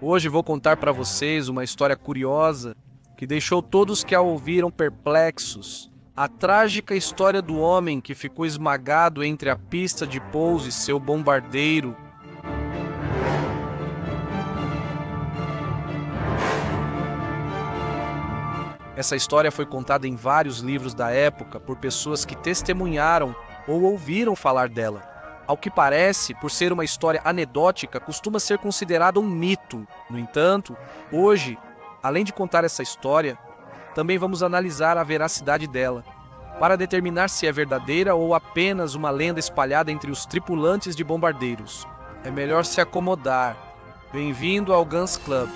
Hoje vou contar para vocês uma história curiosa que deixou todos que a ouviram perplexos. A trágica história do homem que ficou esmagado entre a pista de pouso e seu bombardeiro. Essa história foi contada em vários livros da época por pessoas que testemunharam ou ouviram falar dela. Ao que parece, por ser uma história anedótica, costuma ser considerada um mito. No entanto, hoje, além de contar essa história, também vamos analisar a veracidade dela, para determinar se é verdadeira ou apenas uma lenda espalhada entre os tripulantes de bombardeiros. É melhor se acomodar. Bem-vindo ao Guns Club.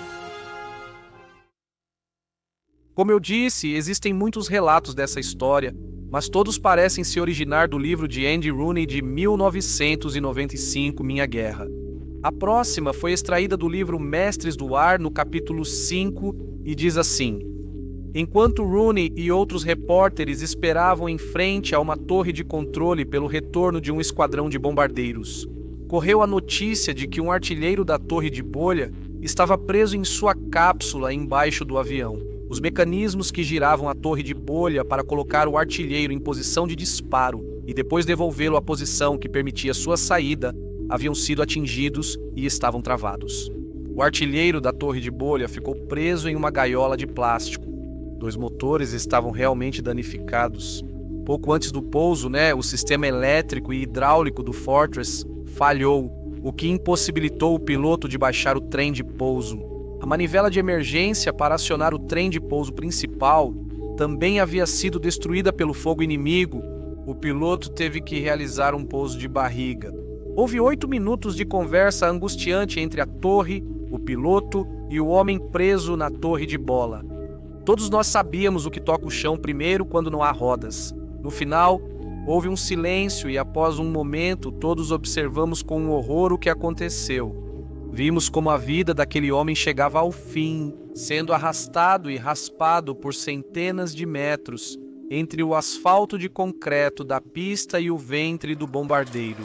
Como eu disse, existem muitos relatos dessa história, mas todos parecem se originar do livro de Andy Rooney de 1995, Minha Guerra. A próxima foi extraída do livro Mestres do Ar, no capítulo 5, e diz assim: enquanto Rooney e outros repórteres esperavam em frente a uma torre de controle pelo retorno de um esquadrão de bombardeiros, correu a notícia de que um artilheiro da torre de bolha estava preso em sua cápsula embaixo do avião. Os mecanismos que giravam a torre de bolha para colocar o artilheiro em posição de disparo e depois devolvê-lo à posição que permitia sua saída haviam sido atingidos e estavam travados. O artilheiro da torre de bolha ficou preso em uma gaiola de plástico. 2 motores estavam realmente danificados. Pouco antes do pouso, o sistema elétrico e hidráulico do Fortress falhou, o que impossibilitou o piloto de baixar o trem de pouso. A manivela de emergência para acionar o trem de pouso principal também havia sido destruída pelo fogo inimigo. O piloto teve que realizar um pouso de barriga. Houve 8 minutos de conversa angustiante entre a torre, o piloto e o homem preso na torre de bola. Todos nós sabíamos o que toca o chão primeiro quando não há rodas. No final, houve um silêncio e após um momento todos observamos com horror o que aconteceu. Vimos como a vida daquele homem chegava ao fim, sendo arrastado e raspado por centenas de metros entre o asfalto de concreto da pista e o ventre do bombardeiro.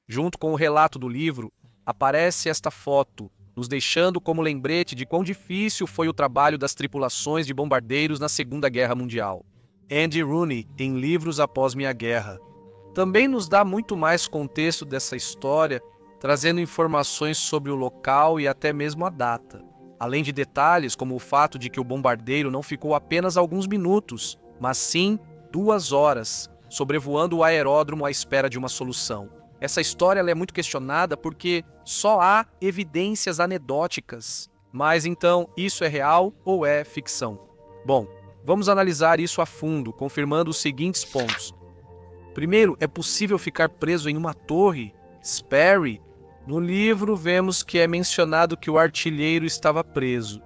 Junto com o relato do livro, aparece esta foto, nos deixando como lembrete de quão difícil foi o trabalho das tripulações de bombardeiros na Segunda Guerra Mundial. Andy Rooney, em Livros Após Minha Guerra. Também nos dá muito mais contexto dessa história, trazendo informações sobre o local e até mesmo a data. Além de detalhes como o fato de que o bombardeiro não ficou apenas alguns minutos, mas sim 2 horas, sobrevoando o aeródromo à espera de uma solução. Essa história ela é muito questionada porque só há evidências anedóticas. Mas então, isso é real ou é ficção? Bom, vamos analisar isso a fundo, confirmando os seguintes pontos. Primeiro, é possível ficar preso em uma torre? Sperry? No livro, vemos que é mencionado que o artilheiro estava preso.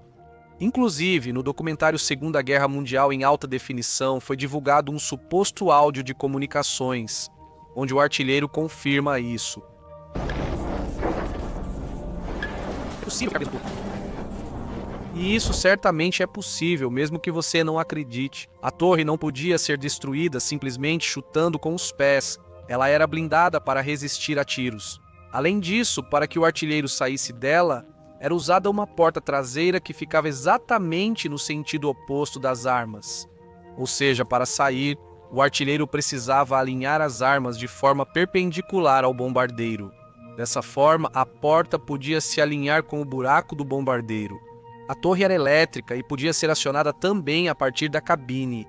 Inclusive, no documentário Segunda Guerra Mundial em alta definição, foi divulgado um suposto áudio de comunicações, onde o artilheiro confirma isso. É possível ficar preso. E isso certamente é possível, mesmo que você não acredite. A torre não podia ser destruída simplesmente chutando com os pés. Ela era blindada para resistir a tiros. Além disso, para que o artilheiro saísse dela, era usada uma porta traseira que ficava exatamente no sentido oposto das armas. Ou seja, para sair, o artilheiro precisava alinhar as armas de forma perpendicular ao bombardeiro. Dessa forma, a porta podia se alinhar com o buraco do bombardeiro. A torre era elétrica e podia ser acionada também a partir da cabine.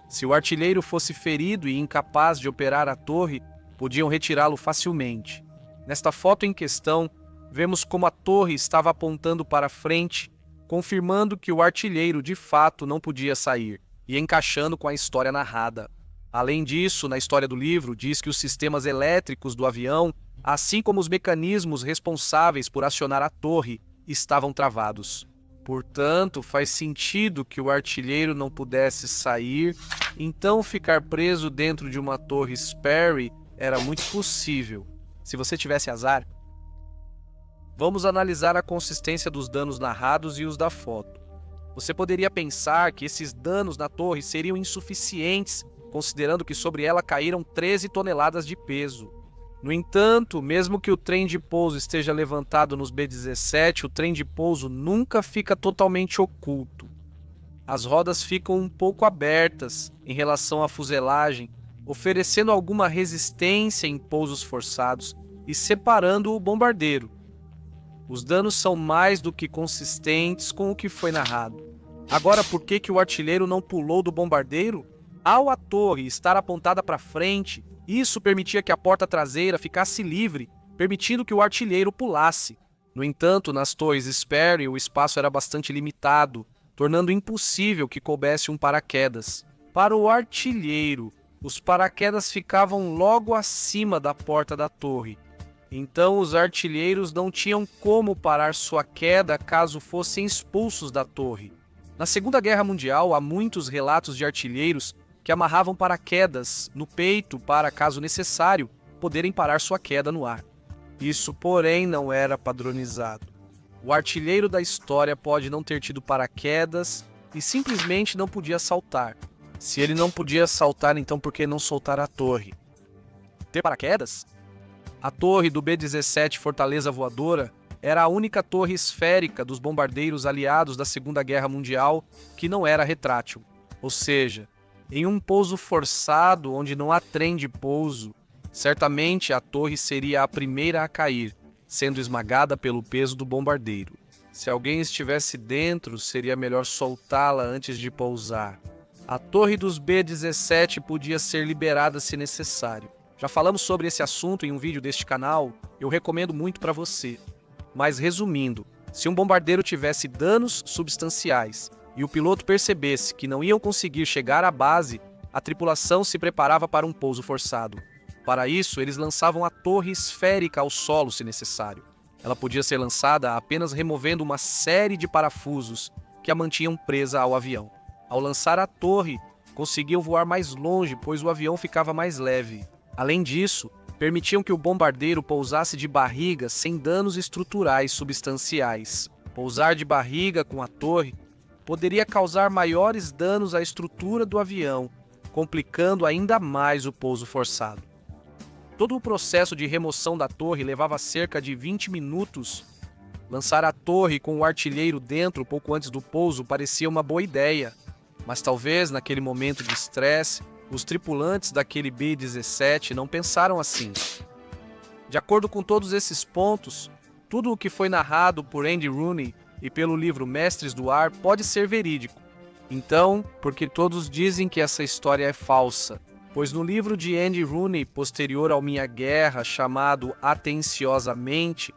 Se o artilheiro fosse ferido e incapaz de operar a torre, podiam retirá-lo facilmente. Nesta foto em questão, vemos como a torre estava apontando para frente, confirmando que o artilheiro de fato não podia sair, e encaixando com a história narrada. Além disso, na história do livro, diz que os sistemas elétricos do avião, assim como os mecanismos responsáveis por acionar a torre, estavam travados. Portanto, faz sentido que o artilheiro não pudesse sair, então ficar preso dentro de uma torre Sperry era muito possível, se você tivesse azar. Vamos analisar a consistência dos danos narrados e os da foto. Você poderia pensar que esses danos na torre seriam insuficientes, considerando que sobre ela caíram 13 toneladas de peso. No entanto, mesmo que o trem de pouso esteja levantado nos B-17, o trem de pouso nunca fica totalmente oculto. As rodas ficam um pouco abertas em relação à fuselagem, oferecendo alguma resistência em pousos forçados e separando o bombardeiro. Os danos são mais do que consistentes com o que foi narrado. Agora, por que o artilheiro não pulou do bombardeiro? Ao a torre estar apontada para frente, isso permitia que a porta traseira ficasse livre, permitindo que o artilheiro pulasse. No entanto, nas torres Sperry o espaço era bastante limitado, tornando impossível que coubesse um paraquedas. Para o artilheiro, os paraquedas ficavam logo acima da porta da torre. Então os artilheiros não tinham como parar sua queda caso fossem expulsos da torre. Na Segunda Guerra Mundial, há muitos relatos de artilheiros que amarravam paraquedas no peito para, caso necessário, poderem parar sua queda no ar. Isso, porém, não era padronizado. O artilheiro da história pode não ter tido paraquedas e simplesmente não podia saltar. Se ele não podia saltar, então por que não soltar a torre? Ter paraquedas? A torre do B-17 Fortaleza Voadora era a única torre esférica dos bombardeiros aliados da Segunda Guerra Mundial que não era retrátil. Ou seja, em um pouso forçado onde não há trem de pouso, certamente a torre seria a primeira a cair, sendo esmagada pelo peso do bombardeiro. Se alguém estivesse dentro, seria melhor soltá-la antes de pousar. A torre dos B-17 podia ser liberada se necessário. Já falamos sobre esse assunto em um vídeo deste canal, eu recomendo muito para você. Mas resumindo, se um bombardeiro tivesse danos substanciais e o piloto percebesse que não iam conseguir chegar à base, a tripulação se preparava para um pouso forçado. Para isso, eles lançavam a torre esférica ao solo se necessário. Ela podia ser lançada apenas removendo uma série de parafusos que a mantinham presa ao avião. Ao lançar a torre, conseguiam voar mais longe, pois o avião ficava mais leve. Além disso, permitiam que o bombardeiro pousasse de barriga sem danos estruturais substanciais. Pousar de barriga com a torre poderia causar maiores danos à estrutura do avião, complicando ainda mais o pouso forçado. Todo o processo de remoção da torre levava cerca de 20 minutos. Lançar a torre com o artilheiro dentro pouco antes do pouso parecia uma boa ideia, mas talvez naquele momento de estresse, os tripulantes daquele B-17 não pensaram assim. De acordo com todos esses pontos, tudo o que foi narrado por Andy Rooney e pelo livro Mestres do Ar pode ser verídico. Então, porque todos dizem que essa história é falsa? Pois no livro de Andy Rooney, posterior ao Minha Guerra, chamado Atenciosamente,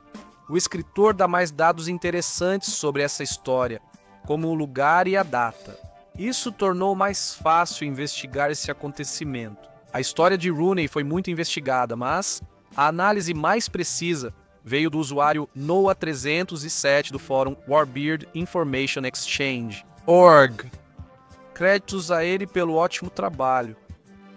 o escritor dá mais dados interessantes sobre essa história, como o lugar e a data. Isso tornou mais fácil investigar esse acontecimento. A história de Rooney foi muito investigada, mas a análise mais precisa veio do usuário Noah307 do fórum Warbeard Information Exchange, org. Créditos a ele pelo ótimo trabalho.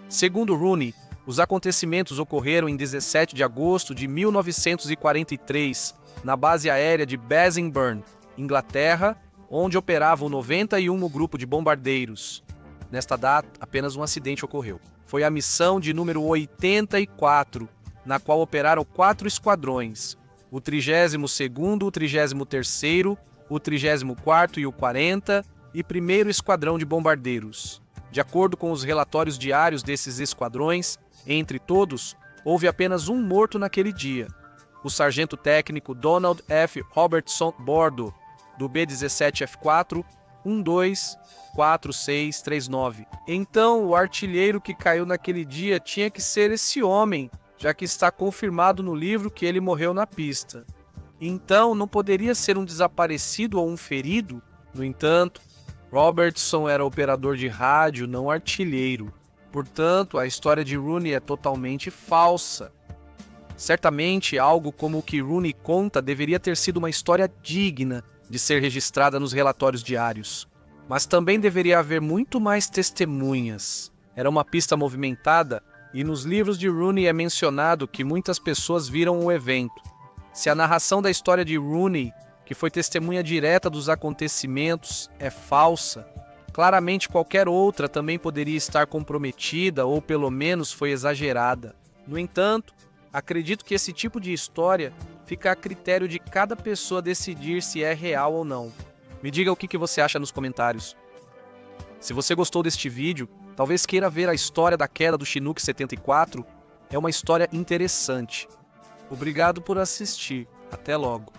Segundo Rooney, os acontecimentos ocorreram em 17 de agosto de 1943, na base aérea de Bassingbourn, Inglaterra, onde operava o 91º Grupo de Bombardeiros. Nesta data, apenas um acidente ocorreu. Foi a missão de número 84, na qual operaram 4 esquadrões, o 32º, o 33º, o 34º e o 40, e 1º Esquadrão de Bombardeiros. De acordo com os relatórios diários desses esquadrões, entre todos, houve apenas um morto naquele dia, o sargento técnico Donald F. Robertson Bordo, do B-17F4 124639. Então, o artilheiro que caiu naquele dia tinha que ser esse homem, já que está confirmado no livro que ele morreu na pista. Então, não poderia ser um desaparecido ou um ferido? No entanto, Robertson era operador de rádio, não artilheiro. Portanto, a história de Rooney é totalmente falsa. Certamente, algo como o que Rooney conta deveria ter sido uma história digna de ser registrada nos relatórios diários. Mas também deveria haver muito mais testemunhas. Era uma pista movimentada e nos livros de Rooney é mencionado que muitas pessoas viram o evento. Se a narração da história de Rooney, que foi testemunha direta dos acontecimentos, é falsa, claramente qualquer outra também poderia estar comprometida ou pelo menos foi exagerada. No entanto, Acredito que esse tipo de história fica a critério de cada pessoa decidir se é real ou não. Me diga o que você acha nos comentários. Se você gostou deste vídeo, talvez queira ver a história da queda do Chinook 74. É uma história interessante. Obrigado por assistir. Até logo.